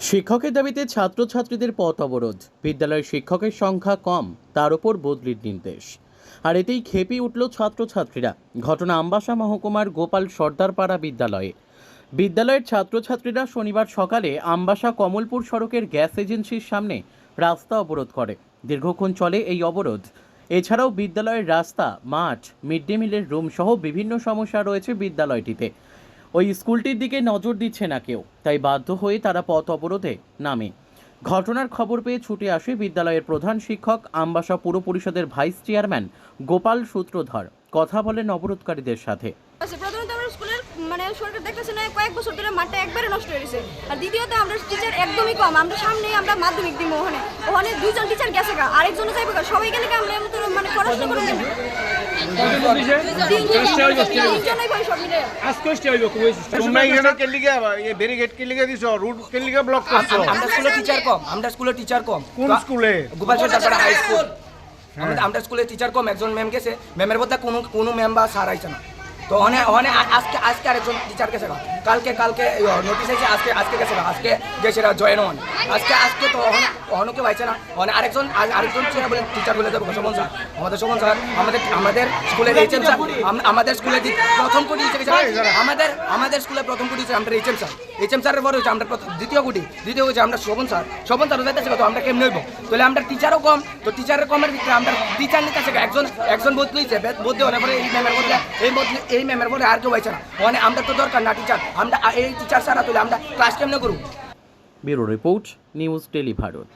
শিক্ষকের দাবিতে ছাত্রছাত্রীদের পথ অবরোধ। বিদ্যালয়ের শিক্ষকের সংখ্যা কম, তার উপর বদলির নির্দেশ। আর এতেই খেপে উঠল ছাত্রছাত্রীরা। ঘটনা আমবাসা মহকুমার গোপাল সর্দারপাড়া বিদ্যালয়ে। বিদ্যালয়ের ছাত্রছাত্রীরা শনিবার সকালে আমবাসা কমলপুর সড়কের গ্যাস এজেন্সির সামনে রাস্তা অবরোধ করে। দীর্ঘক্ষণ চলে এই অবরোধ। এছাড়াও বিদ্যালয়ের রাস্তা, মাঠ, মিড ডে মিলের রুম সহ বিভিন্ন সমস্যা রয়েছে বিদ্যালয়টিতে। ওই স্কুলটির দিকে নজর দিচ্ছে না কেউ, তাই বাধ্য হয়ে তারা পথ অবরোধে নামে। ঘটনার খবর পেয়ে ছুটে আসে বিদ্যালয়ের প্রধান শিক্ষক, আমবাসা পুর পরিষদের ভাইস চেয়ারম্যান গোপাল সূত্রধর। কথা বলেন অবরোধকারীদের সাথে। প্রথমত আমরা স্কুলের সরকার দেখতেছে না, কয়েক বছর ধরে মাঠটা একবারে নষ্ট হয়ে গেছে। আর দ্বিতীয়ত আমরা টিচার একদমই কম। আমরা সামনে আমরা মাধ্যমিক দিব, ওখানে দুইজন টিচার গেছে গা, আরেকজনও যাইবে গা। সবাই গেলে আমরা পড়াশোনা করবো। আমরা স্কুলে টিচার কম, একজন ম্যাম গেছে, ম্যামের বলতে কোনো ম্যাম বা স্যার আইছে না। তো আজকে আরেকজন টিচার গেছে, কালকে নোটিস আছে, আজকে গেছে, আজকে গেছে জয়েন হন। আজকে তো কেউ আইছে না। আরেকজন বলে টিচার বলে দেবো শোভন স্যার, শোভন স্যার আমাদের স্কুলের এইচএম স্যার, আমাদের স্কুলে প্রথম কোটি আমাদের স্কুলে প্রথম কোটি আমরা এইচএম স্যারের পরে হচ্ছে আমরা দ্বিতীয় হচ্ছে আমরা শোভন স্যার যাইতেছে। তো আমরা কেমন হইব? তাহলে আমরা টিচারও কম, তো টিচারের কমের ভিতরে আমরা টিচার নিতে আছে একজন বদলেছে, বদলে অনেক পরে এই ম্যামের পরে আর কেউ পাইছে না। আমরা তো দরকার না টিচার, আমরা এই টিচার ছাড়া তুলে আমরা ক্লাস কেমনে করব? Bureau report, news Tele Bharat.